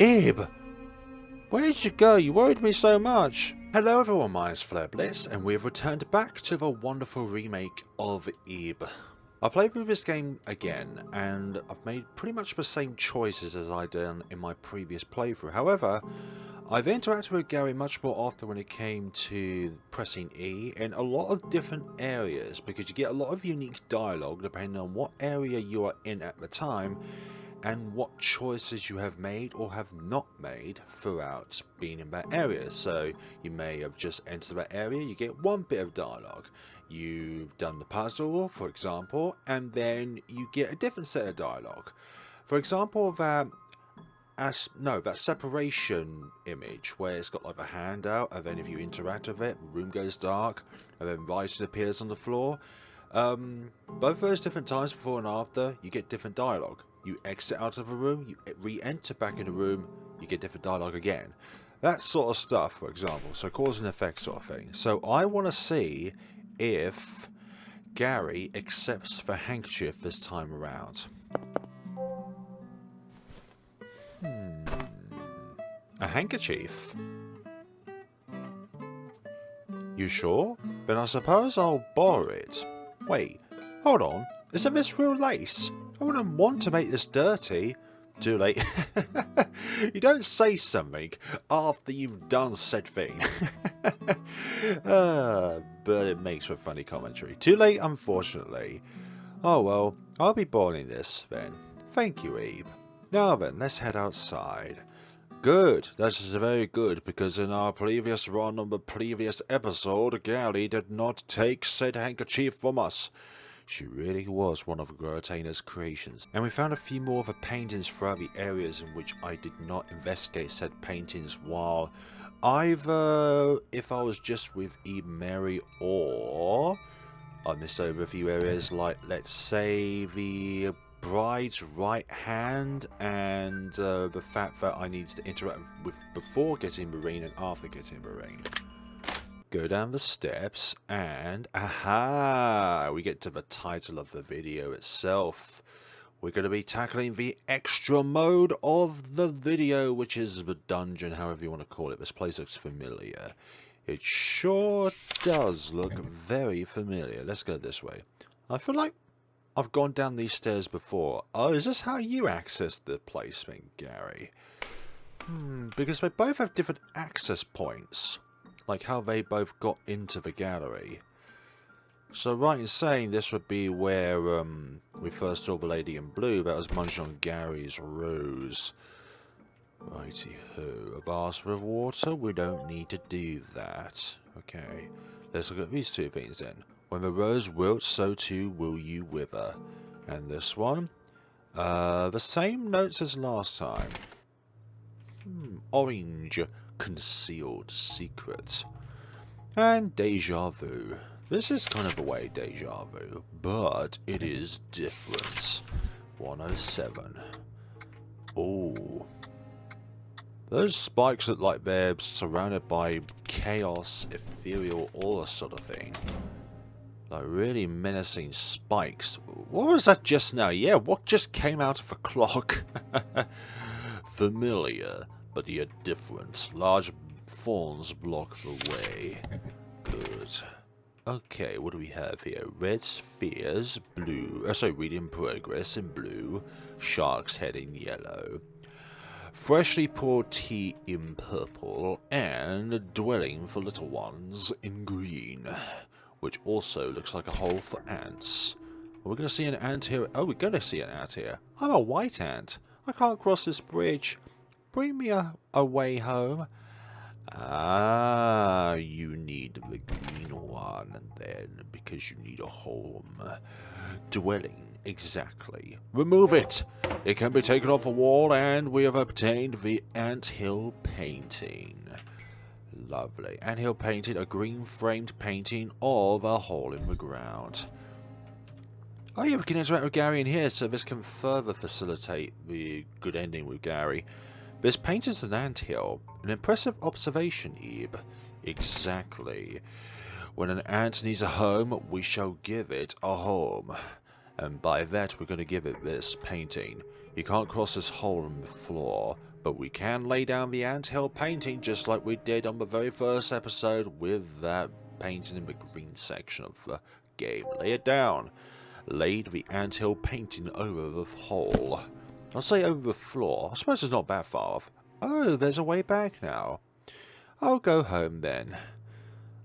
Ib! Where did you go? You worried me so much. Hello everyone, my name is Bliss, and we have returned back to the wonderful remake of Ib. I played with this game again, and I've made pretty much the same choices as I did in my previous playthrough. However, I've interacted with Gary much more often when it came to pressing E in a lot of different areas, because you get a lot of unique dialogue depending on what area you are in at the time, and what choices you have made or have not made throughout being in that area. So you may have just entered that area, you get one bit of dialogue. You've done the puzzle, for example, and then you get a different set of dialogue. For example, that separation image where it's got like a hand out, and then if you interact with it, the room goes dark, and then Rice appears on the floor. Both those different times, before and after, you get different dialogue. You exit out of a room, you re-enter back in the room, you get different dialogue again. That sort of stuff, for example. So cause and effect sort of thing. So I want to see if Gary accepts the handkerchief this time around. A handkerchief? You sure? Then I suppose I'll borrow it. Wait, hold on. Isn't this real lace? I wouldn't want to make this dirty. Too late. You don't say something after you've done said thing. But it makes for funny commentary. Too late, unfortunately. Oh well, I'll be borrowing this then. Thank you, Eve. Now then, let's head outside. Good, that is very good, because in our previous run on the previous episode, Gary did not take said handkerchief from us. She really was one of Grotana's creations. And we found a few more of the paintings throughout the areas in which I did not investigate said paintings, while either if I was just with Eve Mary, or I missed over a few areas, like let's say the bride's right hand, and the fact that I needed to interact with before getting the ring and after getting the ring. Go down the steps and aha, we get to the title of the video itself. We're going to be tackling the extra mode of the video, which is the dungeon, however you want to call it. This place looks familiar. It sure does look very familiar. Let's go this way. I feel like I've gone down these stairs before. Oh, is this how you access the place then, Gary? Because they both have different access points. Like how they both got into the gallery. So right in saying this would be where we first saw the lady in blue that was munching on Gary's rose. Righty-ho. A basket of water? We don't need to do that. Okay. Let's look at these two things then. When the rose wilts, so too will you wither. And this one? The same notes as last time. Orange. Concealed secret. And deja vu. This is kind of a way deja vu, but it is different. 107. Oh. Those spikes look like they're surrounded by chaos, ethereal aura sort of thing. Like really menacing spikes. What was that just now? Yeah, what just came out of a clock? Familiar, but yet different. Large thorns block the way. Good. Okay, what do we have here? Red spheres, blue. Read in progress in blue. Shark's head in yellow. Freshly poured tea in purple. And dwelling for little ones in green. Which also looks like a hole for ants. Are we going to see an ant here? Oh, we're going to see an ant here. I'm a white ant. I can't cross this bridge. Bring me a way home. Ah, you need the green one, and then because you need a home. Dwelling, exactly. Remove it! It can be taken off a wall, and we have obtained the anthill painting. Lovely. Anthill painting, a green framed painting of a hole in the ground. Oh yeah, we can interact with Gary in here, so this can further facilitate the good ending with Gary. This painted an anthill. An impressive observation, Ebe. Exactly. When an ant needs a home, we shall give it a home. And by that, we're going to give it this painting. You can't cross this hole in the floor, But we can lay down the anthill painting just like we did on the very first episode with that painting in the green section of the game. Lay it down. Laid the anthill painting over the hole. I'll say over the floor. I suppose it's not that far off. Oh, there's a way back now. I'll go home then.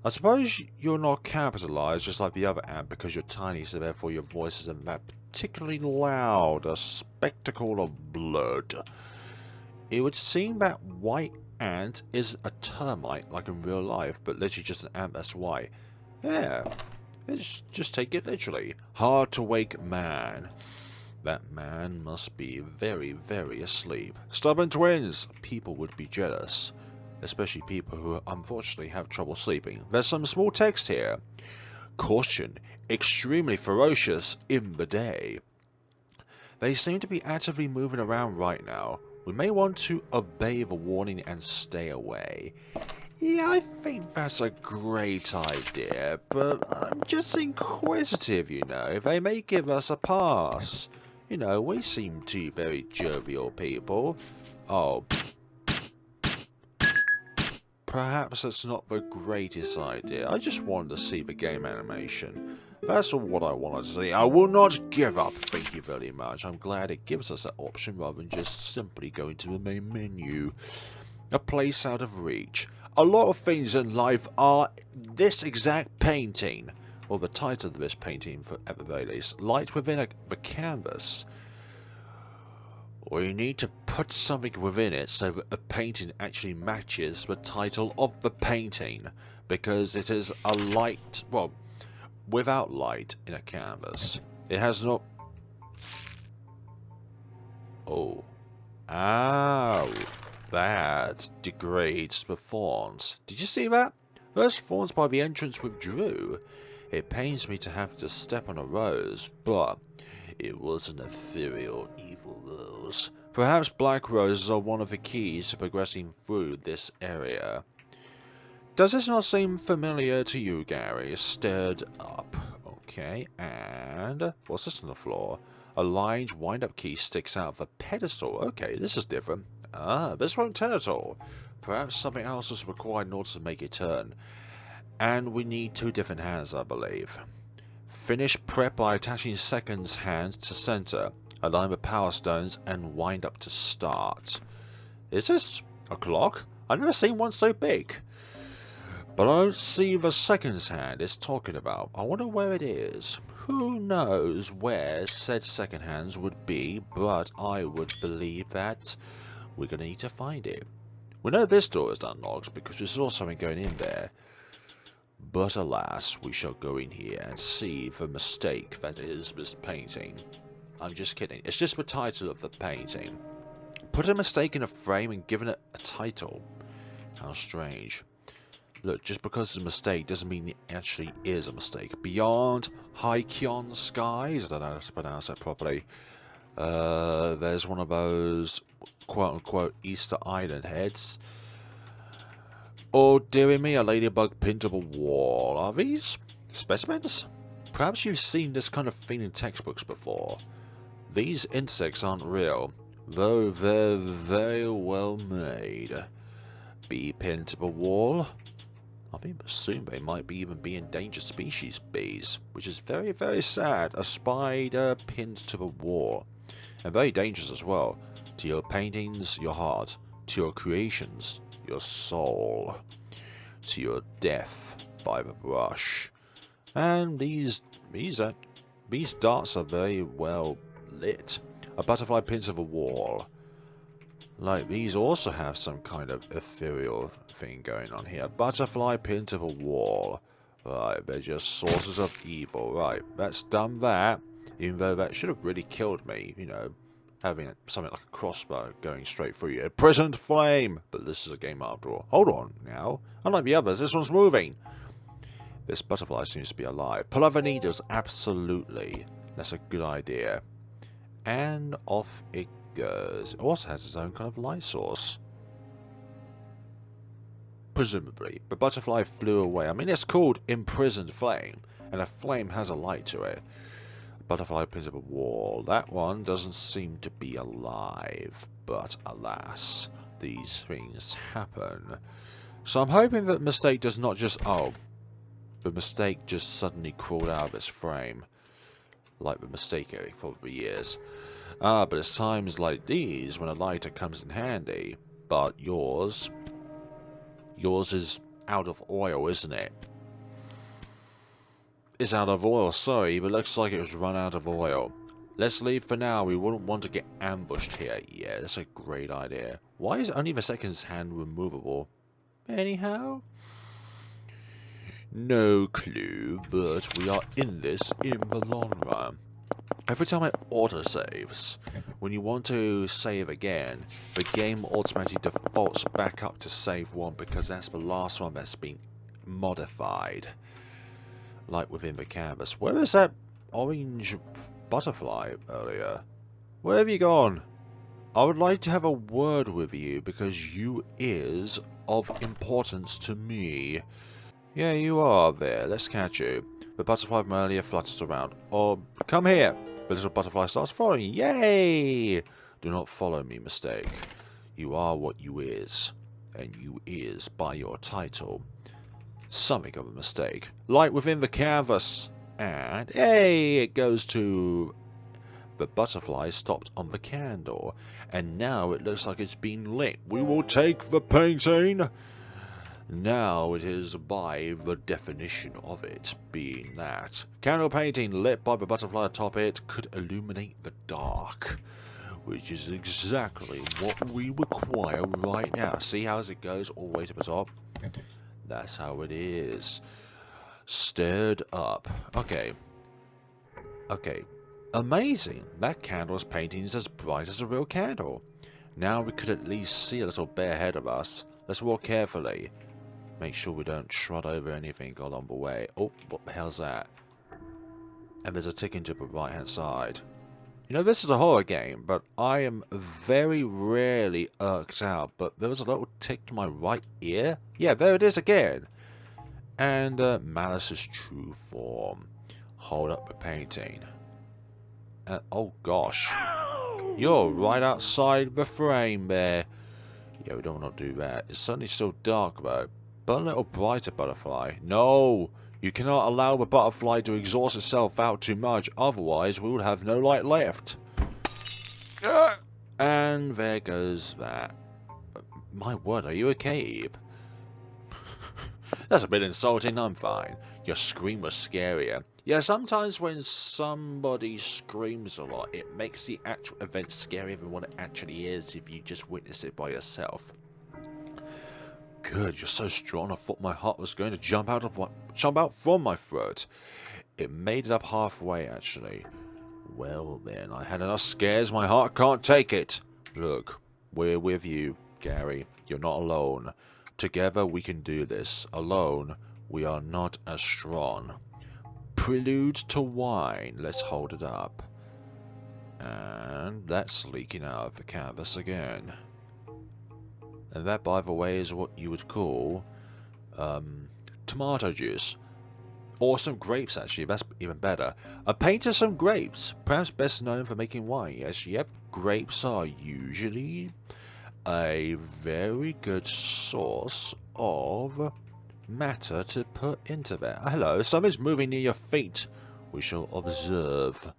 I suppose you're not capitalized just like the other ant because you're tiny, so therefore your voice isn't that particularly loud. A spectacle of blood. It would seem that white ant is a termite like in real life, but literally just an ant that's white. Yeah, just take it literally. Hard to wake man. That man must be very, very asleep. Stubborn twins. People would be jealous. Especially people who unfortunately have trouble sleeping. There's some small text here. Caution. Extremely ferocious in the day. They seem to be actively moving around right now. We may want to obey the warning and stay away. Yeah, I think that's a great idea, but I'm just inquisitive, you know. They may give us a pass. You know, we seem to be very jovial people. Oh. Perhaps that's not the greatest idea. I just wanted to see the game animation. That's all what I wanted to see. I will not give up, thank you very much. I'm glad it gives us that option rather than just simply going to the main menu. A place out of reach. A lot of things in life are this exact painting. Or the title of this painting, at the very least. Light within the canvas. We need to put something within it so that the painting actually matches the title of the painting. Because it is a light, well, without light in a canvas. It has no... Oh. Ow. That degrades the thorns. Did you see that? Those thorns by the entrance withdrew. It pains me to have to step on a rose, but it was an ethereal evil rose. Perhaps black roses are one of the keys to progressing through this area. Does this not seem familiar to you, Gary? Stirred up. Okay, and what's this on the floor? A lined wind-up key sticks out of the pedestal. Okay, this is different. Ah, this won't turn at all. Perhaps something else is required in order to make it turn. And we need 2 different hands, I believe. Finish prep by attaching second's hand to center. Align the power stones and wind up to start. Is this a clock? I've never seen one so big. But I don't see the second's hand it's talking about. I wonder where it is. Who knows where said second hands would be, but I would believe that we're going to need to find it. We know this door is unlocked because we saw something going in there. But alas, we shall go in here and see the mistake that is this painting. I'm just kidding. It's just the title of the painting. Put a mistake in a frame and given it a title. How strange. Look, just because it's a mistake doesn't mean it actually is a mistake. Beyond Haikion Skies, I don't know how to pronounce that properly. There's one of those quote-unquote Easter Island heads. Oh, dearie me, a ladybug pinned to the wall. Are these specimens? Perhaps you've seen this kind of thing in textbooks before. These insects aren't real, though they're very well made. Bee pinned to the wall? I mean, soon they might even be endangered species bees, which is very, very sad. A spider pinned to the wall. And very dangerous as well. To your paintings, your heart. To your creations, your soul. To your death by the brush. And these darts are very well lit. A butterfly pinned to the wall. Like, these also have some kind of ethereal thing going on here. Butterfly pinned to the wall. Right, they're just sources of evil. Right, that's done that. Even though that should have really killed me, you know. Having something like a crossbow going straight through you. Imprisoned flame! But this is a game after all. Hold on now. Unlike the others, this one's moving. This butterfly seems to be alive. Pull over needles, absolutely. That's a good idea. And off it goes. It also has its own kind of light source. Presumably. The butterfly flew away. I mean, it's called Imprisoned Flame. And a flame has a light to it. Butterfly pins up a wall. That one doesn't seem to be alive, but alas, these things happen. So I'm hoping that Mistake does not just... Oh, the Mistake just suddenly crawled out of its frame. Like the Mistake it probably is. But it's times like these when a lighter comes in handy. But yours is out of oil, isn't it? It's out of oil, sorry, but looks like it was run out of oil. Let's leave for now, we wouldn't want to get ambushed here. Yeah, that's a great idea. Why is only the second's hand removable? Anyhow? No clue, but we are in this in the long run. Every time it autosaves, when you want to save again, the game automatically defaults back up to save 1 because that's the last one that's been modified. Like within the canvas. Where is that orange butterfly earlier? Where have you gone? I would like to have a word with you because you is of importance to me. Yeah, you are there. Let's catch you. The butterfly from earlier flutters around. Oh, come here. The little butterfly starts following you. Yay! Do not follow me, Mistake. You are what you is. And you is by your title. Something of a mistake. Light within the canvas. And, hey, it goes to... The butterfly stopped on the candle. And now it looks like it's been lit. We will take the painting. Now it is by the definition of it, being that candle painting lit by the butterfly atop it could illuminate the dark, which is exactly what we require right now. See how it goes all the way to the top? That's how it is. Stirred up. Okay. Okay. Amazing. That candle's painting is as bright as a real candle. Now we could at least see a little bear ahead of us. Let's walk carefully. Make sure we don't trod over anything along the way. Oh, what the hell's that? And there's a ticking to the right hand side. You know, this is a horror game, but I am very rarely irked out. But there was a little tick to my right ear. Yeah, there it is again. And Malice's true form. Hold up the painting. Oh gosh. You're right outside the frame there. Yeah, we don't want to do that. It's certainly still dark though. But a little brighter, butterfly. No! You cannot allow the butterfly to exhaust itself out too much, otherwise we would have no light left. And there goes that. My word, are you okay, Eve? That's a bit insulting, I'm fine. Your scream was scarier. Yeah, sometimes when somebody screams a lot, it makes the actual event scarier than what it actually is if you just witness it by yourself. Good, you're so strong. I thought my heart was going to jump out from my throat. It made it up halfway, actually. Well then, I had enough scares. My heart can't take it. Look, we're with you, Gary. You're not alone. Together we can do this. Alone, we are not as strong. Prelude to wine. Let's hold it up. And that's leaking out of the canvas again. And that, by the way, is what you would call tomato juice. Or some grapes, actually. That's even better. A painter, some grapes. Perhaps best known for making wine. Yes, yep. Grapes are usually a very good source of matter to put into there. Hello, something's moving near your feet. We shall observe.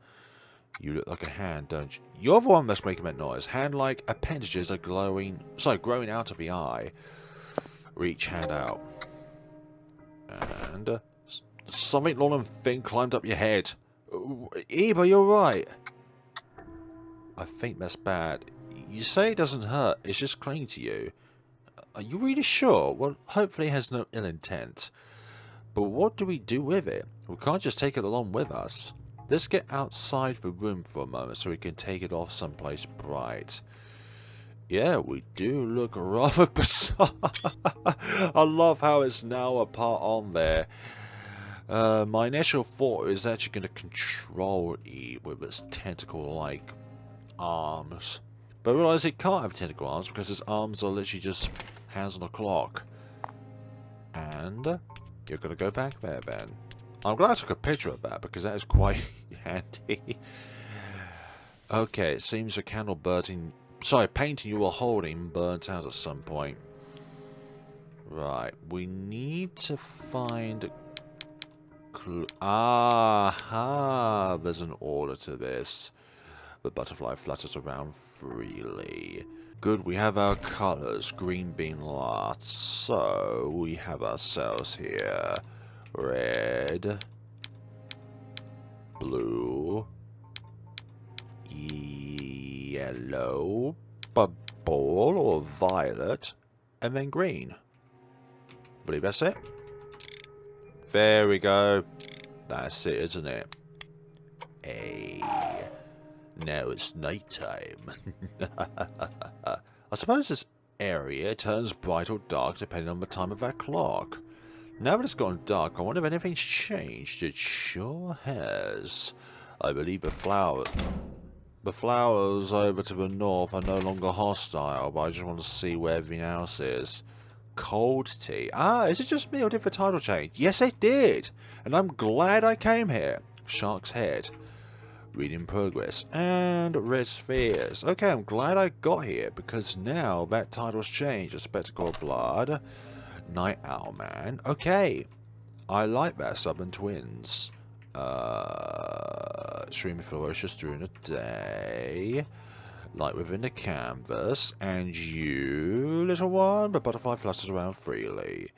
You look like a hand, don't you? You're the one that's making that noise. Hand-like appendages are growing out of the eye. Reach hand out. And something long and thin climbed up your head. Eva, you're right. I think that's bad. You say it doesn't hurt, it's just clinging to you. Are you really sure? Well, hopefully it has no ill intent. But what do we do with it? We can't just take it along with us. Let's get outside the room for a moment so we can take it off someplace bright. Yeah, we do look rather bizarre. I love how it's now a part on there. My initial thought is actually going to control Eve with its tentacle-like arms. But I realise it can't have tentacle arms because its arms are literally just hands on a clock. And you're going to go back there then. I'm glad I took a picture of that because that is quite handy. Okay, it seems the candle burning... Sorry, painting you were holding burnt out at some point. Right, we need to find... Aha! There's an order to this. The butterfly flutters around freely. Good, we have our colours. Green being last. So, we have ourselves here. Red. Blue. Yellow. Ball or violet. And then green. I believe that's it. There we go. That's it, isn't it? Hey. Now it's nighttime. I suppose this area turns bright or dark depending on the time of our clock. Now that it's gone dark, I wonder if anything's changed. It sure has. I believe the flowers over to the north are no longer hostile, but I just want to see where everything else is. Cold tea. Ah, is it just me or did the title change? Yes, it did. And I'm glad I came here. Shark's Head. Reading progress. And red spheres. Okay, I'm glad I got here because now that title's changed. A spectacle of blood. Night Owl Man. Okay. I like that. Southern Twins. Extremely ferocious during the day. Light within the canvas. And you, little one, the butterfly flutters around freely.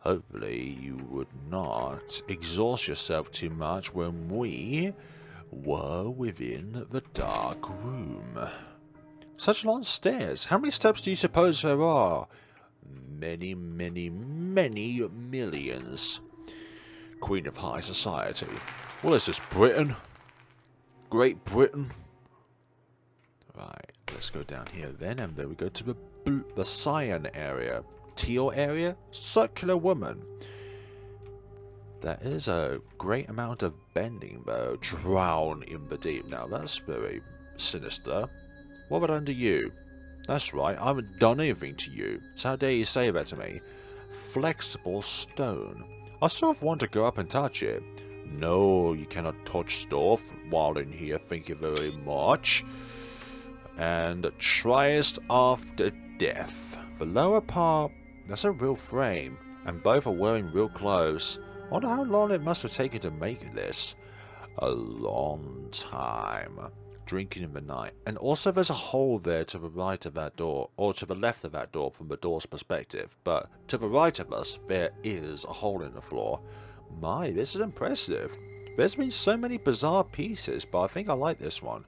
Hopefully you would not exhaust yourself too much when we were within the dark room. Such long stairs. How many steps do you suppose there are? Many, many, many millions. Queen of High Society. What is this, Britain? Great Britain? Right, let's go down here then, and then we go to the cyan area. Teal area? Circular woman. That is a great amount of bending, though. Drown in the deep. Now, that's very sinister. What about under you? That's right, I haven't done anything to you. So how dare you say that to me? Flexible stone. I sort of want to go up and touch it. No, you cannot touch stuff while in here. Thank you very much. And tryest after death. The lower part, that's a real frame. And both are wearing real clothes. I wonder how long it must have taken to make this. A long time. Drinking in the night. And also there's a hole there to the right of that door. Or to the left of that door from the door's perspective. But to the right of us, there is a hole in the floor. My, this is impressive. There's been so many bizarre pieces, but I think I like this one.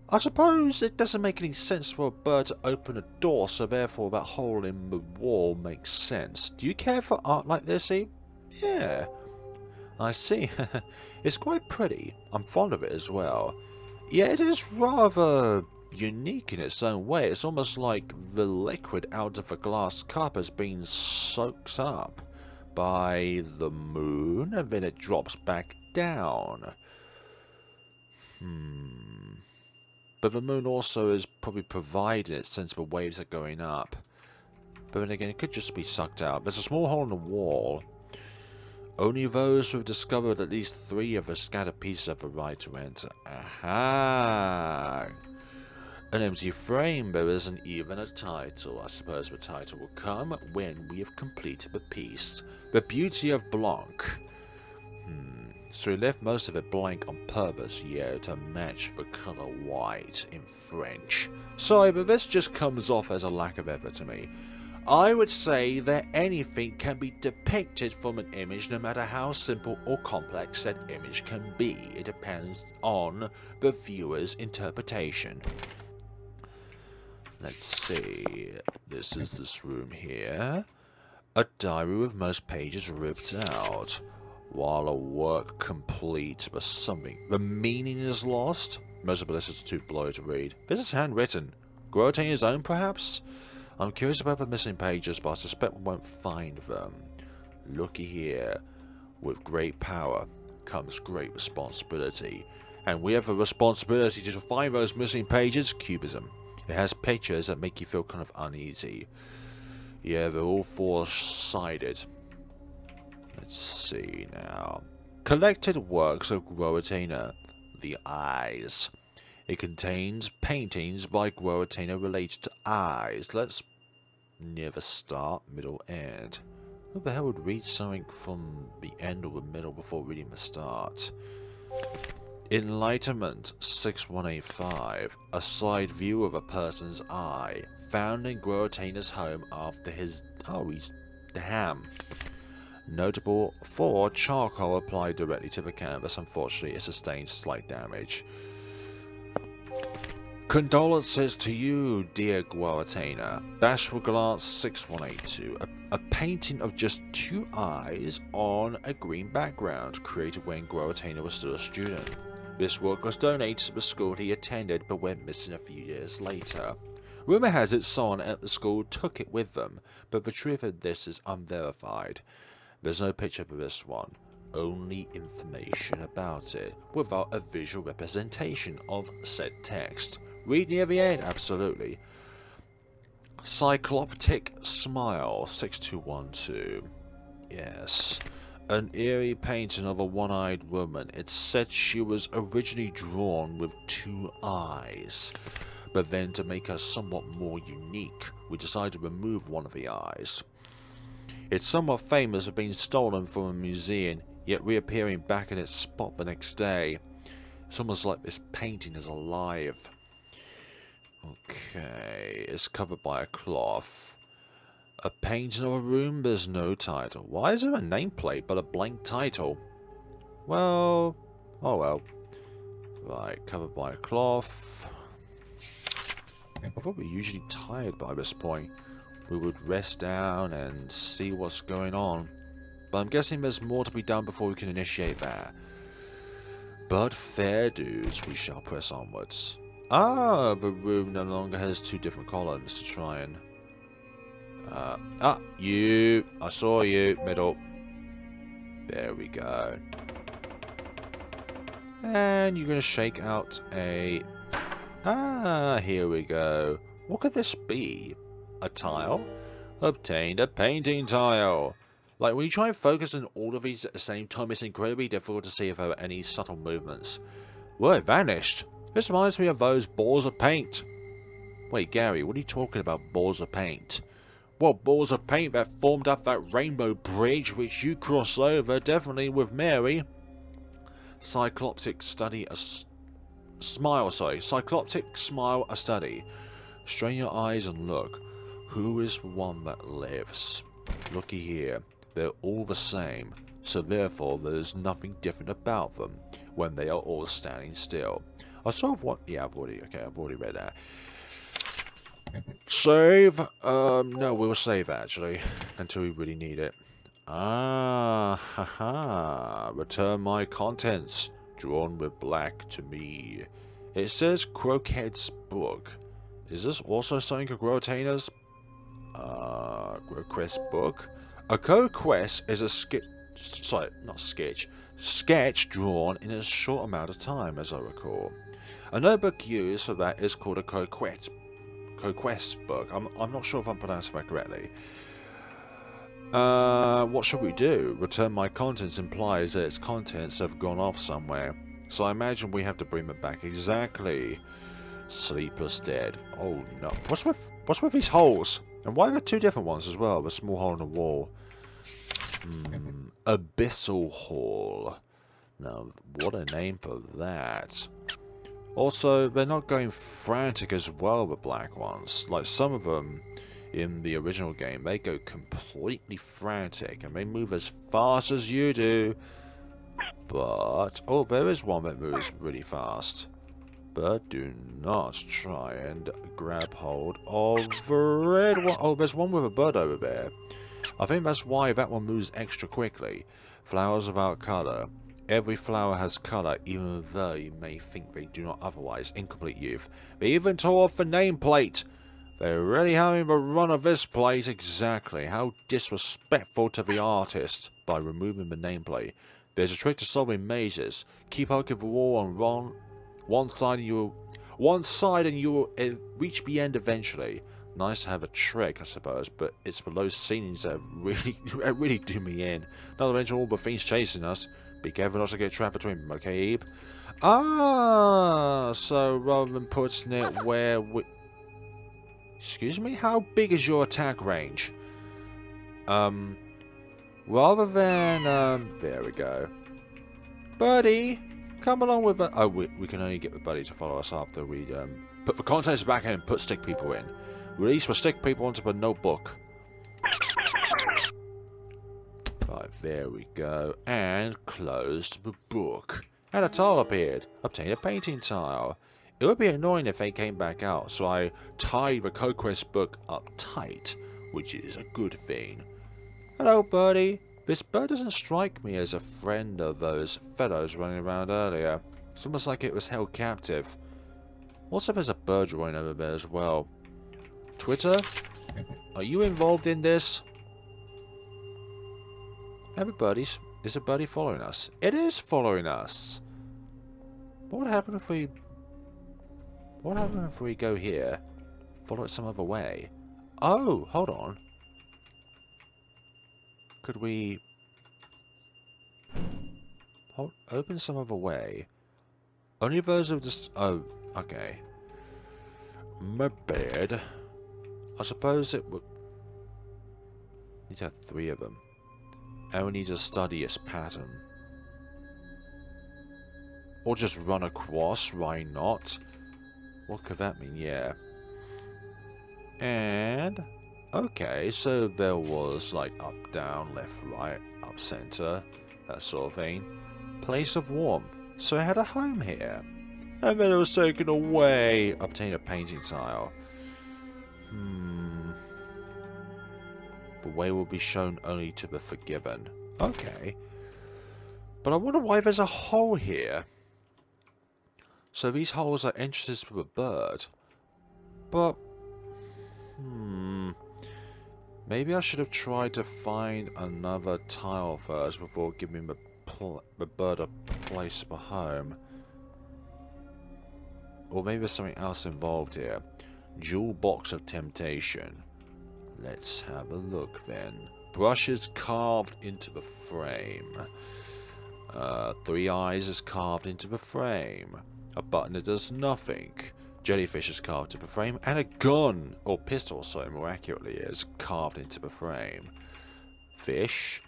I suppose it doesn't make any sense for a bird to open a door, so therefore that hole in the wall makes sense. Do you care for art like this, Eve? Yeah. I see. It's quite pretty. I'm fond of it as well. Yeah, it is rather unique in its own way. It's almost like the liquid out of a glass cup has been soaked up by the moon and then it drops back down. But the moon also is probably providing it since the waves are going up. But then again, it could just be sucked out. There's a small hole in the wall. Only those who have discovered at least 3 of the scattered pieces have the right to enter. Aha! An empty frame, there isn't even a title. I suppose the title will come when we have completed the piece. The Beauty of Blanc. So we left most of it blank on purpose, yeah, to match the colour white in French. Sorry, but this just comes off as a lack of effort to me. I would say that anything can be depicted from an image, no matter how simple or complex that image can be. It depends on the viewer's interpretation. Let's see. This is this room here. A diary with most pages ripped out. While a work complete but something. The meaning is lost. Most of this is too blurry to read. This is handwritten. Grote's own, perhaps? I'm curious about the missing pages, but I suspect we won't find them. Looky here. With great power comes great responsibility. And we have a responsibility to find those missing pages. Cubism. It has pictures that make you feel kind of uneasy. Yeah, they're all 4-sided. Let's see now. collected works of Guaratena, The Eyes. It contains paintings by Guaratena related to eyes. Let's never start, middle, end. Who the hell would read something from the end or the middle before reading the start? Enlightenment 6185. A side view of a person's eye. Found in Guaratena's home after his... Oh, he's damn. Notable for charcoal applied directly to the canvas. Unfortunately, it sustained slight damage. Condolences to you, dear Guaratena. Bashful Glance 6182. A painting of just 2 eyes on a green background, created when Guaratena was still a student. This work was donated to the school he attended but went missing a few years later. Rumour has it someone at the school took it with them, but the truth of this is unverified. There's no picture of this one, only information about it, without a visual representation of said text. Read near the end, absolutely. Cycloptic Smile 6212. Yes. An eerie painting of a one-eyed woman. It's said she was originally drawn with 2 eyes. But then to make her somewhat more unique, we decided to remove one of the eyes. It's somewhat famous for being stolen from a museum, yet reappearing back in its spot the next day. It's almost like this painting is alive. Okay, it's covered by a cloth. A painting of a room, there's no title. Why is there a nameplate but a blank title? Well, oh well. Right, covered by a cloth. I thought we were usually tired by this point. We would rest down and see what's going on. But I'm guessing there's more to be done before we can initiate that. But fair dues, we shall press onwards. Ah, the room no longer has 2 different columns to try and... you! I saw you, middle. There we go. And you're going to shake out a... Ah, here we go. What could this be? A tile? Obtained a painting tile. Like, when you try and focus on all of these at the same time, it's incredibly difficult to see if there are any subtle movements. Well, it vanished. This reminds me of those balls of paint. Wait, Gary, what are you talking about, balls of paint? Well, balls of paint that formed up that rainbow bridge which you crossed over, definitely with Mary. Cycloptic smile a study. Strain your eyes and look. Who is the one that lives? Looky here. They're all the same, so therefore there's nothing different about them when they are all standing still. I sort of want... Yeah, I've already read that. Save? No, we'll save actually, until we really need it. Ah, haha. Return my contents. Drawn with black to me. It says Croquette's book. Is this also something of Guaratena's? Croquette's book? A co-quest is a sketch drawn in a short amount of time, as I recall. A notebook used for that is called a co-quest book. I'm not sure if I'm pronouncing that correctly. What should we do? Return my contents implies that its contents have gone off somewhere. So I imagine we have to bring them back. Exactly. Sleepless Dead. Oh no. What's with these holes? And why are there 2 different ones as well? A small hole in the wall. Abyssal Hall. Now, what a name for that. Also, they're not going frantic as well, the black ones. Like some of them in the original game, they go completely frantic and they move as fast as you do. But, oh, there is one that moves really fast. But do not try and grab hold of the red one. Oh, there's one with a bird over there. I think that's why that one moves extra quickly. Flowers without colour. Every flower has colour, even though you may think they do not otherwise. Incomplete youth. They even tore off the nameplate. They're really having the run of this place. Exactly. How disrespectful to the artist by removing the nameplate. There's a trick to solving mazes. Keep poking the wall on one side and you will reach the end eventually. Nice to have a trick, I suppose, but it's for those scenes that really do me in. Not to mention all the things chasing us. Be careful not to get trapped between them, okay, Eve? Ah, so rather than putting it where we... Excuse me? How big is your attack range? Rather than, there we go. Buddy, come along with us. Oh, we can only get the buddy to follow us after we, put the contents back in and put stick people in. Release the stick people onto the notebook. Right, there we go. And closed the book. And a tile appeared. Obtained a painting tile. It would be annoying if they came back out, so I tied the CoQuest book up tight, which is a good thing. Hello, buddy. This bird doesn't strike me as a friend of those fellows running around earlier. It's almost like it was held captive. What's up, there's a bird drawing over there as well. Twitter? Are you involved in this? Everybody's... Is a buddy following us? It is following us! What would happen if we... What would happen if we go here? Follow it some other way? Oh, hold on. Could we... open some other way? Only those of this... Oh, okay. My bad. I suppose it would... Need to have 3 of them. And we need to study its pattern. Or just run across, why not? What could that mean? Yeah. And... Okay, so there was like up, down, left, right, up, center, that sort of thing. Place of warmth. So I had a home here. And then it was taken away. Obtain a painting tile. The way will be shown only to the forgiven. Okay. But I wonder why there's a hole here. So these holes are entrances for the bird. But... Maybe I should have tried to find another tile first before giving the bird a place for home. Or maybe there's something else involved here. Jewel box of temptation. Let's have a look then. Brushes carved into the frame. 3 eyes is carved into the frame. A button that does nothing. Jellyfish is carved into the frame. And a gun, or pistol, so more accurately, is carved into the frame. Fish.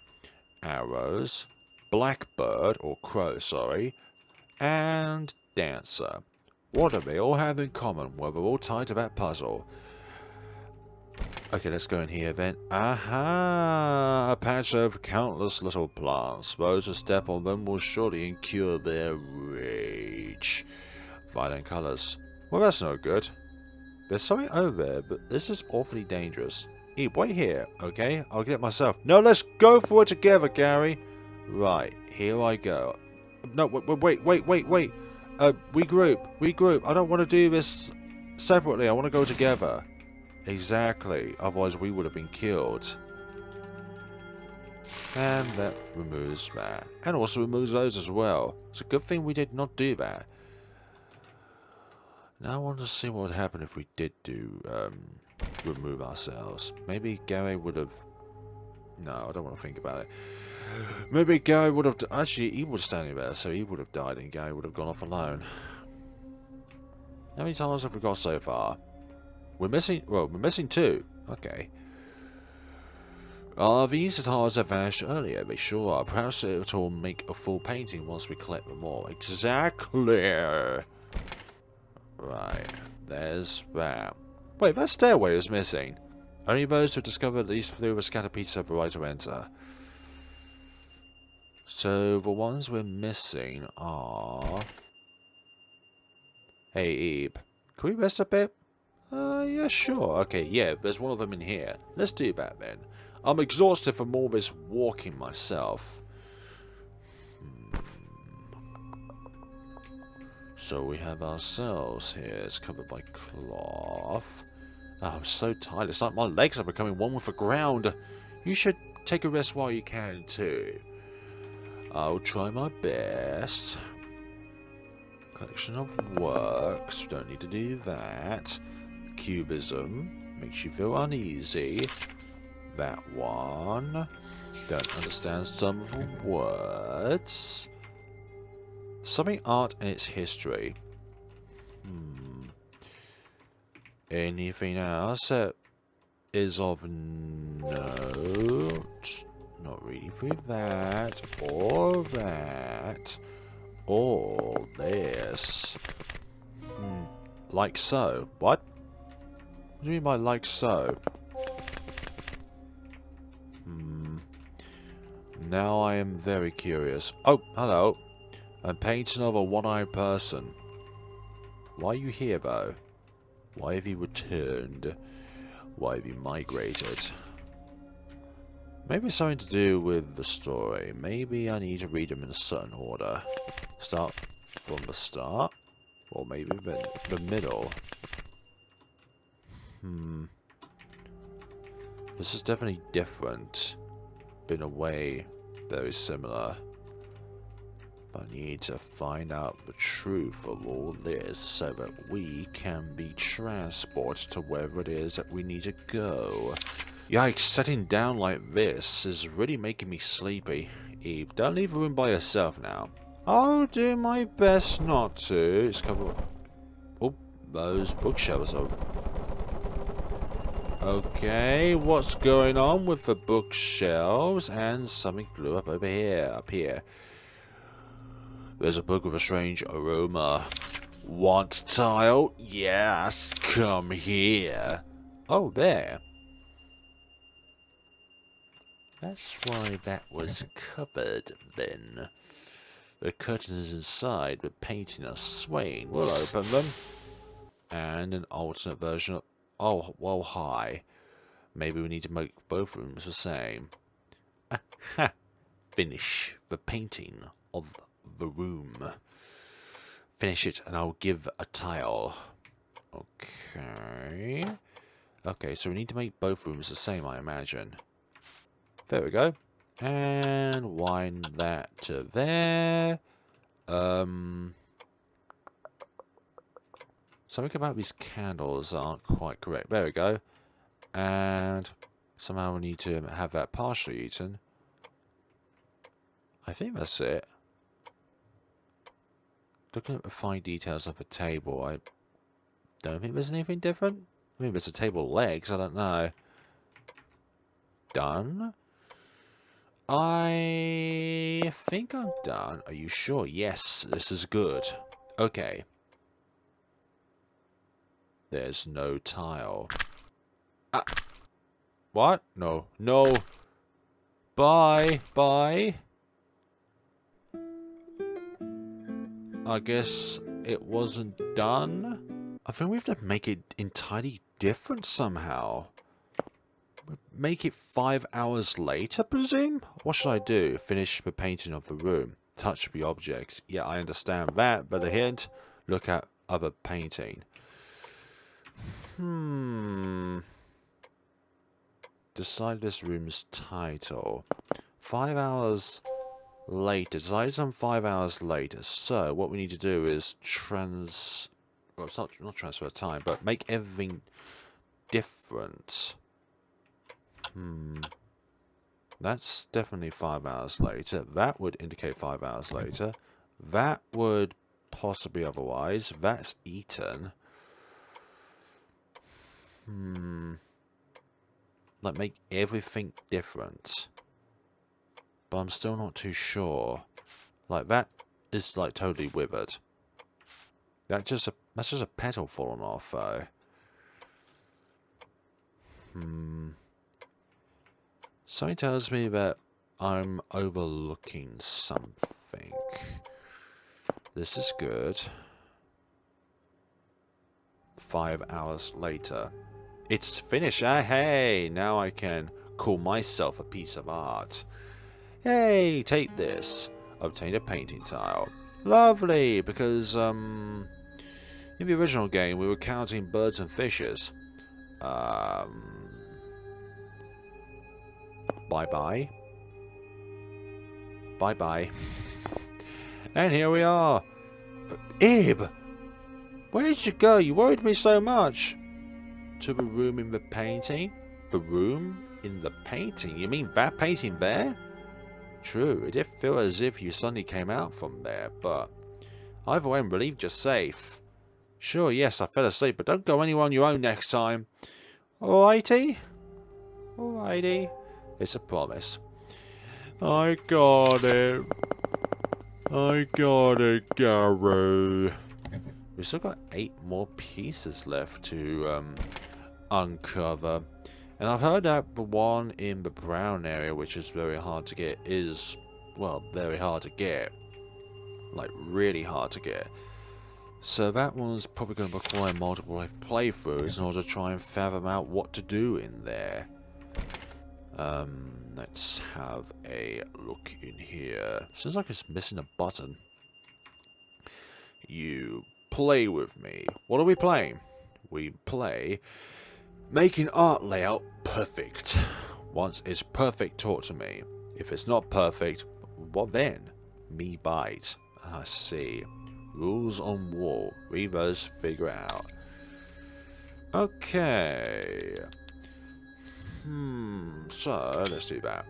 Arrows. Blackbird, or crow, sorry. And dancer. What do they all have in common? Well, they're all tied to that puzzle. Okay, let's go in here then. Aha! A patch of countless little plants. Those who step on them will surely incur their rage. Violent colours. Well, that's no good. There's something over there, but this is awfully dangerous. Wait here, okay? I'll get it myself. No, let's go for it together, Gary. Right, here I go. No, wait. Regroup. I don't want to do this separately. I want to go together. Exactly. Otherwise, we would have been killed. And that removes that. And also removes those as well. It's a good thing we did not do that. Now I want to see what would happen if we did do, remove ourselves. Maybe Gary would have... No, I don't want to think about it. Maybe Gary would have... Actually, he was standing there, so he would have died and Gary would have gone off alone. How many times have we got so far? We're missing... Well, we're missing 2. Okay. These tiles have vanished earlier. They sure are. Perhaps it will make a full painting once we collect them all. Exactly! Right. There's that. Wait, that stairway is missing. Only those who discover at least through a scattered piece have the right to enter. So, the ones we're missing are... Hey, Eve. Can we rest a bit? Yeah, sure. Okay, yeah, there's one of them in here. Let's do that then. I'm exhausted from all this walking myself. So we have ourselves here. It's covered by cloth. Oh, I'm so tired. It's like my legs are becoming one with the ground. You should take a rest while you can too. I'll try my best. Collection of works. Don't need to do that. Cubism. Makes you feel uneasy. that one. Don't understand some of the words. Something art and its history. Anything else that is of note? Not reading through that, or that, or this. Like so. What? What do you mean by like so? Now I am very curious. Oh, hello. I'm painting of a one-eyed person. Why are you here, though? Why have you returned? Why have you migrated? Maybe it's something to do with the story. Maybe I need to read them in a certain order. Start from the start? Or maybe the middle. This is definitely different. But in a way, very similar. I need to find out the truth of all this so that we can be transported to wherever it is that we need to go. Yikes, sitting down like this is really making me sleepy. Eve, don't leave the room by yourself now. I'll do my best not to. It's covered. Oh, those bookshelves are... Okay, what's going on with the bookshelves? And something blew up over here, up here. There's a book with a strange aroma. Want tile? Yes, come here. Oh, there. That's why that was covered then. The curtains inside with painting are swaying. We'll open them. And an alternate version of... Oh, well, hi. Maybe we need to make both rooms the same. Aha! Finish the painting of the room. Finish it and I'll give a tile. Okay. Okay, so we need to make both rooms the same, I imagine. There we go. And wind that to there. Something about these candles aren't quite correct. There we go. And somehow we need to have that partially eaten. I think that's it. Looking at the fine details of the table, I don't think there's anything different. Maybe it's a table legs, I don't know. Done. I think I'm done. Are you sure? Yes, this is good. Okay. There's no tile. Ah. What? No. No. Bye. Bye. I guess it wasn't done. I think we have to make it entirely different somehow. Make it 5 hours later, presume? What should I do? Finish the painting of the room. Touch the objects. Yeah, I understand that, but a hint, look at other painting. Decide this room's title. 5 hours later. Decide on 5 hours later. So, what we need to do is well, it's not transfer time, but make everything different. That's definitely 5 hours later. That would indicate 5 hours later. That would possibly otherwise. That's eaten. Like, make everything different. But I'm still not too sure. Like, that is, like, totally withered. That's just a petal falling off, though. Something tells me that I'm overlooking something. This is good. 5 hours later. It's finished. Hey, now I can call myself a piece of art. Hey, take this. Obtain a painting tile. Lovely, because in the original game we were counting birds and fishes. Bye-bye. Bye-bye. And here we are. Ib! Where did you go? You worried me so much. To the room in the painting? the room in the painting. You mean that painting there? True, it did feel as if you suddenly came out from there, but either way I'm relieved you're safe. Sure, yes, I fell asleep, but don't go anywhere on your own next time. Alrighty? Alrighty. It's a promise. I got it. I got it, Gary. We've still got 8 more pieces left to uncover. And I've heard that the one in the brown area, which is very hard to get, is, well, very hard to get. Like, really hard to get. So that one's probably going to require multiple playthroughs in order to try and fathom out what to do in there. Let's have a look in here. Seems like it's missing a button. You play with me. What are we playing? We play making art layout perfect. Once it's perfect, talk to me. If it's not perfect, what then? Me bite. I see. Rules on wall. Read those, figure it out. Okay. So, let's do that.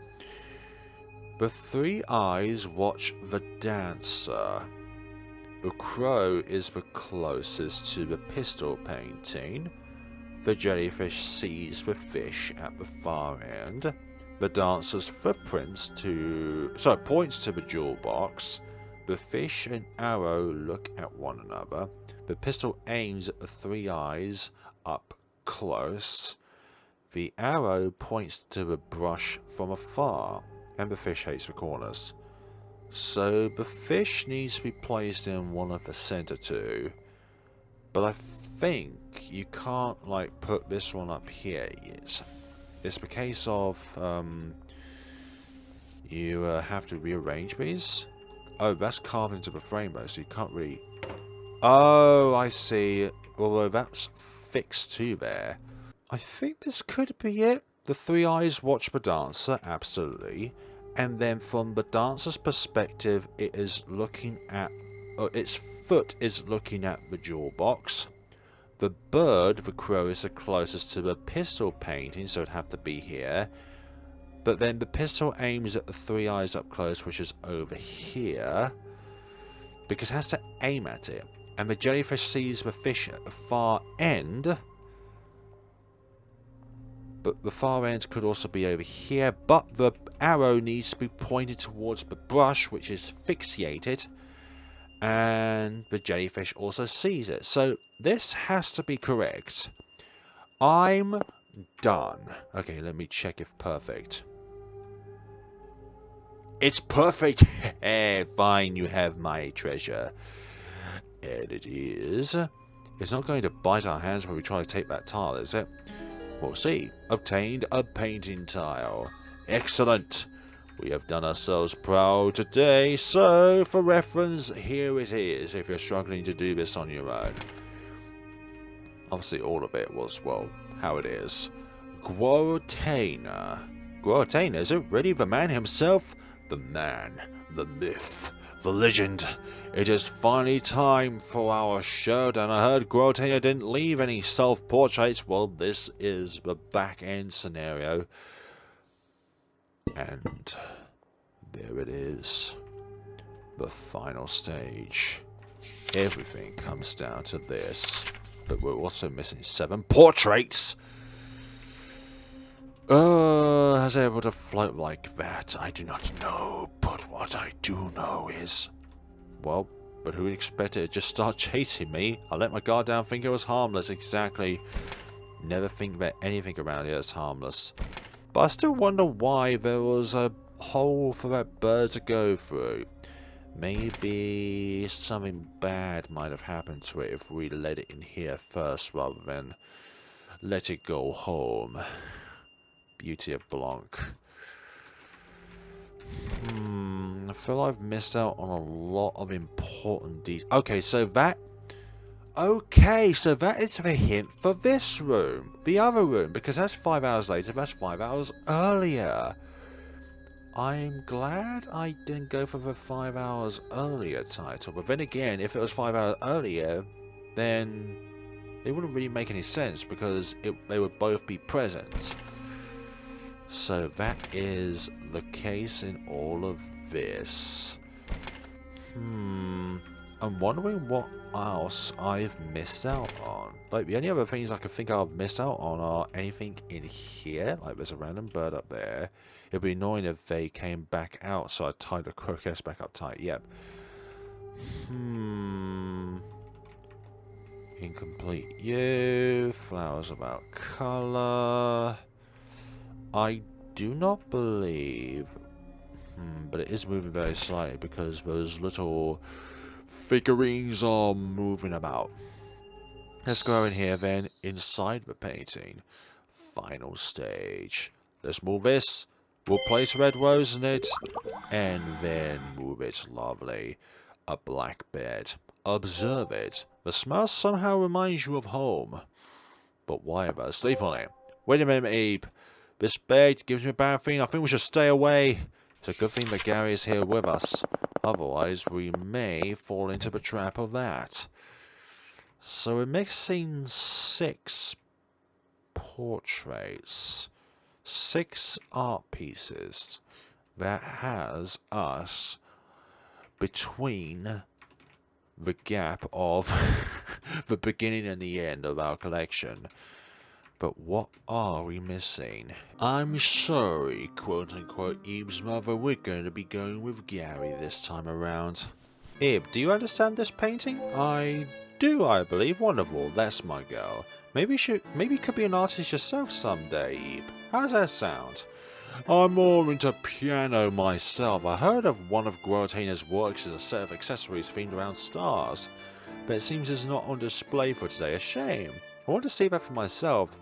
The 3 eyes watch the dancer. The crow is the closest to the pistol painting. The jellyfish sees the fish at the far end. The dancer's footprints points to the jewel box. The fish and arrow look at one another. The pistol aims at the 3 eyes up close. The arrow points to the brush from afar, and the fish hates the corners. So the fish needs to be placed in one of the center 2. But I think you can't, like, put this one up here yet. It's the case of, you have to rearrange these. Oh, that's carved into the frame though, so you can't really... Oh, I see. Although that's fixed too there. I think this could be it. The 3 eyes watch the dancer, absolutely. And then from the dancer's perspective, it is looking at... its foot is looking at the jewel box. The bird, the crow, is the closest to the pistol painting, so it'd have to be here. But then the pistol aims at the 3 eyes up close, which is over here. Because it has to aim at it. And the jellyfish sees the fish at the far end. But the far end could also be over here. But the arrow needs to be pointed towards the brush, which is fixated. And the jellyfish also sees it. So this has to be correct. I'm done. Okay, let me check if perfect. It's perfect. Fine, you have my treasure. And it is. It's not going to bite our hands when we try to take that tile, is it? We'll see. Obtained a painting tile. Excellent. We have done ourselves proud today. So, for reference, here it is if you're struggling to do this on your own. Obviously, all of it was, well, how it is. Guarotana. Guarotana, is it really the man himself? The man, the myth, the legend. It is finally time for our showdown. I heard Guarotana didn't leave any self-portraits. Well, this is the back-end scenario. And there it is. The final stage. Everything comes down to this. But we're also missing 7 portraits. Has it able to float like that? I do not know. But what I do know is... Well, but who would expect it to just start chasing me? I let my guard down, think it was harmless. Exactly. Never think that anything around here is harmless. But I still wonder why there was a hole for that bird to go through. Maybe something bad might have happened to it if we let it in here first rather than let it go home. Beauty of Blanc. I feel I've missed out on a lot of important details. Okay, so that is the hint for this room. The other room, because that's 5 hours later, that's 5 hours earlier. I'm glad I didn't go for the 5 hours earlier title. But then again, if it was 5 hours earlier, then it wouldn't really make any sense because they would both be present. So that is the case in all of this. I'm wondering what else I've missed out on. Like, the only other things I can think I've missed out on are anything in here. Like, there's a random bird up there. It'd be annoying if they came back out, so I tied the crocus back up tight. Yep. Incomplete you. Flowers about colour. I do not believe... but it is moving very slightly because those little figurines are moving about. Let's go in here then, inside the painting. Final stage. Let's move this. We'll place red rose in it. And then move it. Lovely. A black bed. Observe it. The smell somehow reminds you of home. But why about sleep on it? Wait a minute, Abe. This bed gives me a bad feeling. I think we should stay away. It's a good thing that Gary is here with us. Otherwise, we may fall into the trap of that. So we're mixing 6 portraits. 6 art pieces. That has us between the gap of the beginning and the end of our collection. But what are we missing? I'm sorry, quote-unquote, Eve's mother, we're going to be going with Gary this time around. Eve, do you understand this painting? I do, I believe. Wonderful, that's my girl. Maybe you could be an artist yourself someday, Eve. How's that sound? I'm more into piano myself. I heard of one of Guaratina's works as a set of accessories themed around stars. But it seems it's not on display for today. A shame. I want to see that for myself.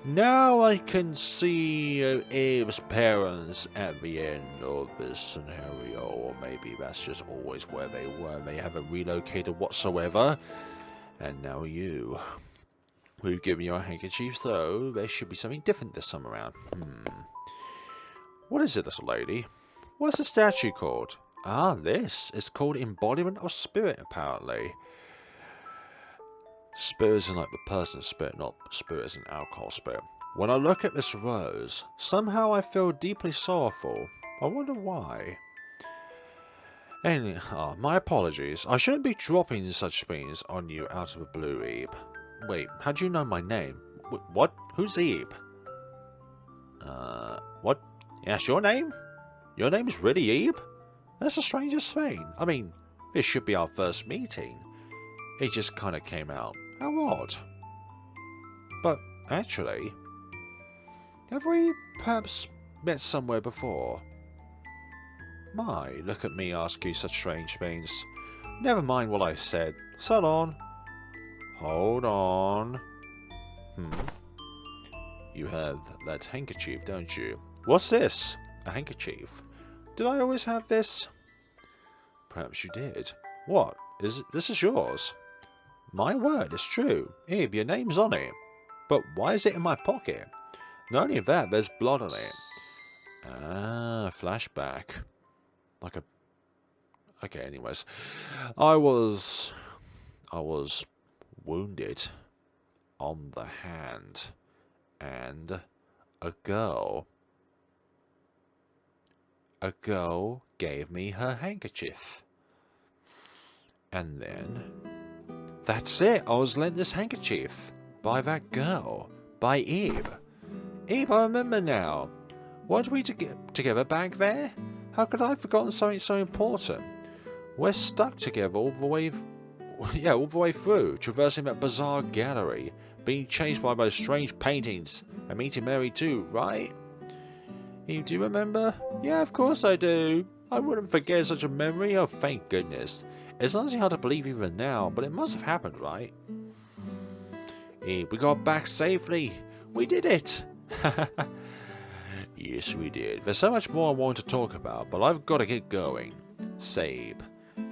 Now I can see Abe's parents at the end of this scenario. Or maybe that's just always where they were. They haven't relocated whatsoever. And now you. We've given you our handkerchiefs, though. There should be something different this time around. What is it, little lady? What's the statue called? Ah, this is called Embodiment of Spirit, apparently. Spirit isn't like the person's spirit, not spirit as an alcohol spirit. When I look at this rose, somehow I feel deeply sorrowful. I wonder why. Anyway, my apologies. I shouldn't be dropping such things on you out of the blue, Ebe. Wait, how do you know my name? What? Who's Ebe? What? That's your name? Your name's really Ebe? That's the strangest thing. I mean, this should be our first meeting. It just kind of came out. How odd. But, actually, have we perhaps met somewhere before? My, look at me ask you such strange things. Never mind what I said. So on. Hold on. You have that handkerchief, don't you? What's this? A handkerchief? Did I always have this? Perhaps you did. What? This is yours? My word, it's true. Eve, your name's on it. But why is it in my pocket? Not only that, there's blood on it. Ah, flashback. Like a... Okay, anyways. I was wounded on the hand. And a girl gave me her handkerchief. And then... That's it, I was lent this handkerchief. By that girl. By Ebe. Ebe, I remember now. Weren't we together back there? How could I have forgotten something so important? We're stuck together all the way through, traversing that bizarre gallery, being chased by those strange paintings, and meeting Mary too, right? Eve, do you remember? Yeah, of course I do. I wouldn't forget such a memory, oh thank goodness. It's honestly hard to believe even now, but it must have happened, right? Eve, we got back safely. We did it. Yes, we did. There's so much more I want to talk about, but I've got to get going. Sabe,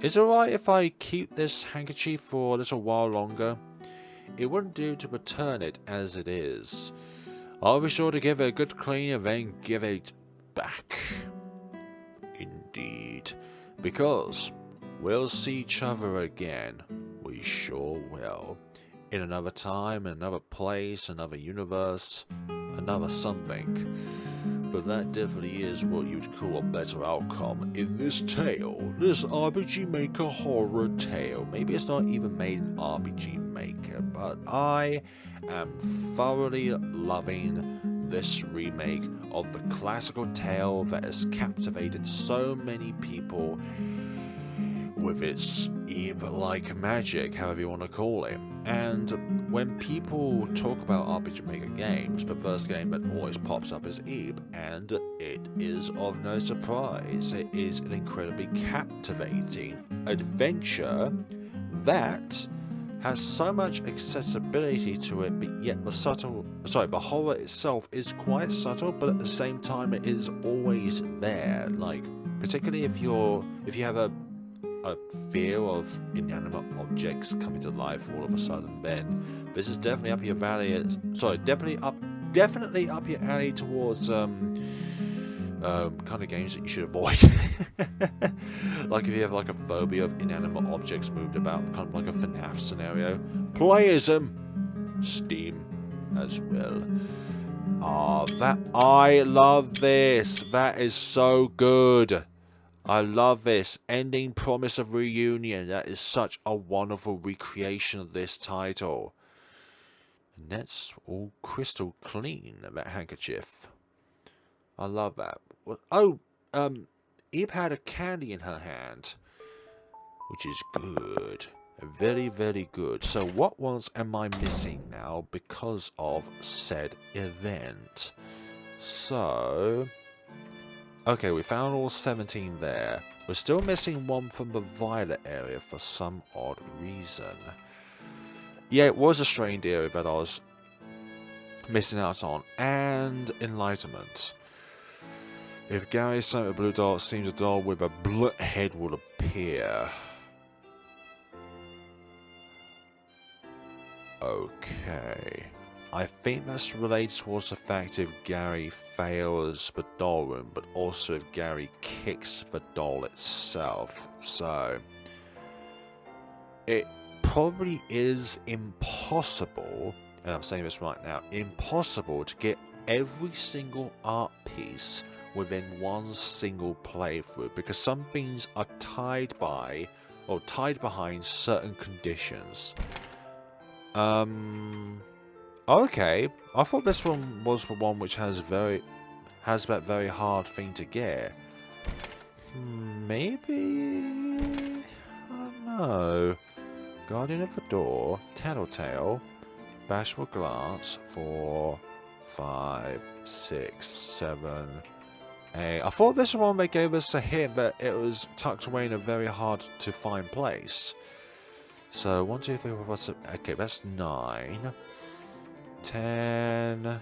is it alright if I keep this handkerchief for a little while longer? It wouldn't do to return it as it is. I'll be sure to give it a good clean and then give it back. Indeed. Because we'll see each other again. We sure will. In another time, another place, another universe, another something. but that definitely is what you'd call a better outcome in this tale. This RPG Maker horror tale. Maybe it's not even made in RPG Maker, but I am thoroughly loving this remake of the classical tale that has captivated so many people with its Eve-like magic, however you want to call it. And when people talk about RPG Maker games, the first game that always pops up is Eve, and it is of no surprise. It is an incredibly captivating adventure that has so much accessibility to it, but yet the horror itself is quite subtle, but at the same time it is always there. Like, particularly if you have a fear of inanimate objects coming to life all of a sudden, then this is definitely up your valley. Definitely up your alley towards kind of games that you should avoid. Like if you have like a phobia of inanimate objects moved about, kind of like a FNAF scenario. Playism, Steam as well. I love this. That is so good. I love this. Ending promise of reunion. That is such a wonderful recreation of this title. And that's all crystal clean, that handkerchief. I love that. Oh, Eve had a candy in her hand, which is good. Very, very good. So what ones am I missing now because of said event? So... okay, we found all 17 there. We're still missing one from the violet area for some odd reason. Yeah, it was a strained area that I was missing out on. And enlightenment. If Gary's sent a blue dot, seems a doll with a blunt head will appear. Okay. I think that's related towards the fact if Gary fails the doll room, but also if Gary kicks the doll itself. So, it probably is impossible, and I'm saying this right now, impossible to get every single art piece within one single playthrough, because some things are tied behind certain conditions. Okay, I thought this one was the one which has that very hard thing to get. Maybe? I don't know. Guardian of the Door, Tattletale, Bashful Glance, 4, 5, 6, 7, 8. I thought this one that gave us a hint that it was tucked away in a very hard to find place. So, 1, 2, 3, 4, 5, 6, okay, that's 9. 10,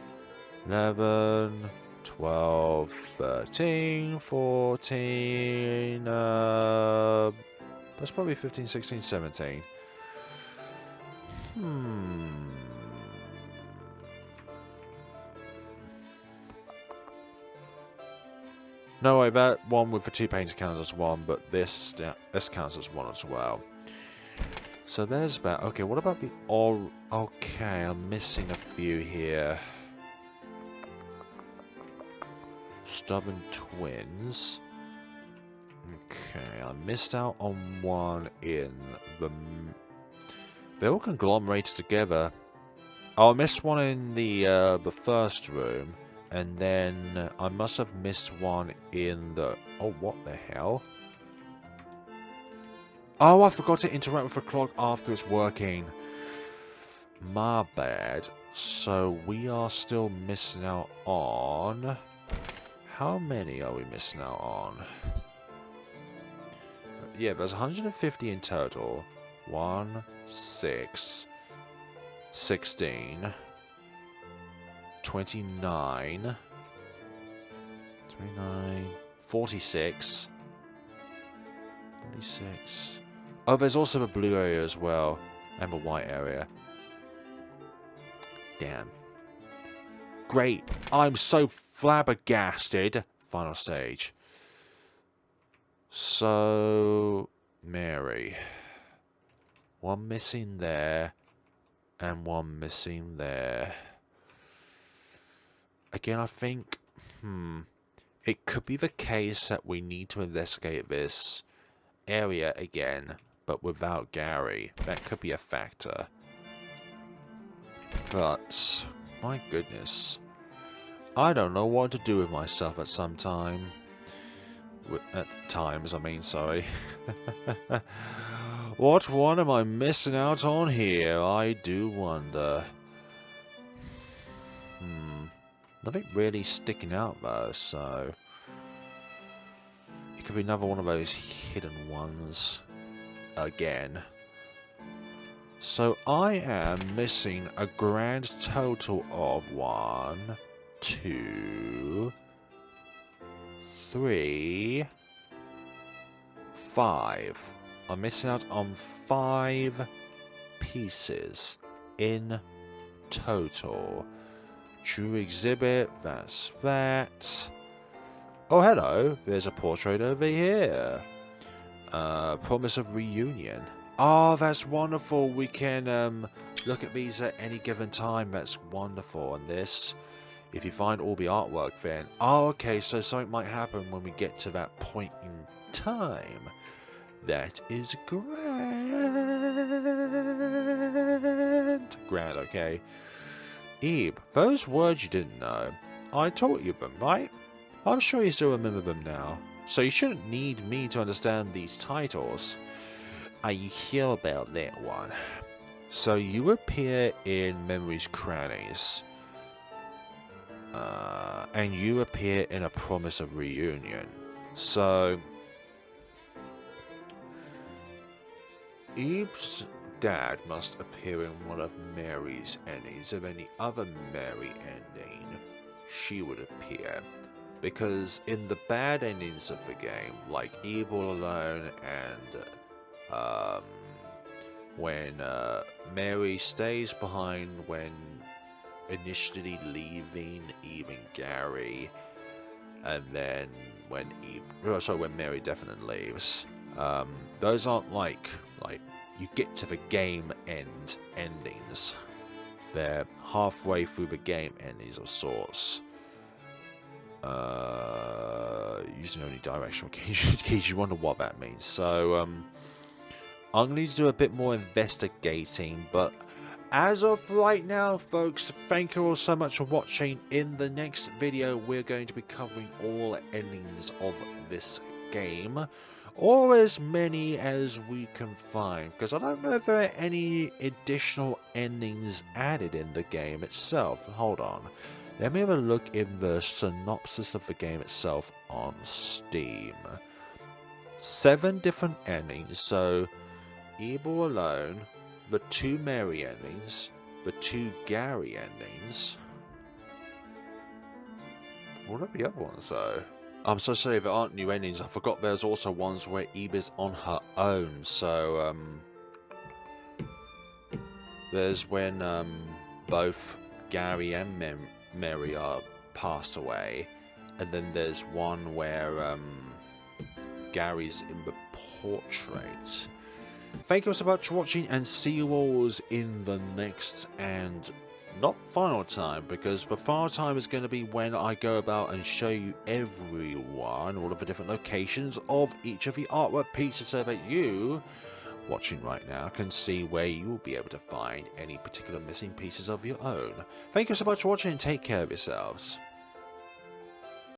11, 12, 13, 14, that's probably 15, 16, 17. No way, that one with the 2 painted counts as 1, but this counts as 1 as well. So there's that. Okay, what about the okay, I'm missing a few here. Stubborn Twins. Okay, I missed out on one in the... they're all conglomerated together. Oh, I missed one in the first room. And then I must have missed one in the... oh, what the hell? Oh, I forgot to interact with the clock after it's working. My bad. So we are still missing out on... how many are we missing out on? Yeah, there's 150 in total. 1, 6, 16, 29, 46, 46. Oh, there's also the blue area as well, and the white area. Damn. Great. I'm so flabbergasted. Final stage. So, Mary. One missing there, and one missing there. Again, I think... It could be the case that we need to investigate this area again, but without Gary. That could be a factor. But, my goodness. I don't know what to do with myself at some time. At times, I mean, sorry. What one am I missing out on here? I do wonder. Nothing really sticking out though, so... It could be another one of those hidden ones. Again. So I am missing a grand total of 1, 2, 3, 5. I'm missing out on 5 pieces in total. True exhibit, that's that. Oh, hello, there's a portrait over here. Promise of reunion. Oh, that's wonderful. We can look at these at any given time. That's wonderful. And this, if you find all the artwork, then... Oh, okay, so something might happen when we get to that point in time. That is grand. Grand, okay. Ebe, those words you didn't know, I taught you them, right? I'm sure you still remember them now, so you shouldn't need me to understand these titles. Are you sure about that one? So you appear in Memory's Crannies, and you appear in A Promise of Reunion. So, Ebe's dad must appear in one of Mary's endings. Of any other Mary ending, she would appear. Because in the bad endings of the game, like Ebe All Alone and when Mary stays behind when initially leaving Ebe and Gary, and then when when Mary definitely leaves, those aren't like you get to the game endings. They're halfway through the game endings of sorts. Using only directional keys, you wonder what that means. So, I'm going to need to do a bit more investigating, but as of right now, folks, thank you all so much for watching. In the next video, we're going to be covering all endings of this game, or as many as we can find, because I don't know if there are any additional endings added in the game itself. Hold on. Let me have a look in the synopsis of the game itself on Steam. 7 different endings, so Ebe All Alone, the 2 Mary endings, the 2 Gary endings. What are the other ones though? I'm so sorry, there aren't new endings. I forgot there's also ones where Ebe is on her own, so there's when both Gary and Mary are passed away, and then there's one where Gary's in the portrait. Thank you so much for watching, and see you all in the next and not final time, because the final time is going to be when I go about and show you everyone, all of the different locations of each of the artwork pieces, so that you watching right now can see where you will be able to find any particular missing pieces of your own. Thank you so much for watching, and take care of yourselves.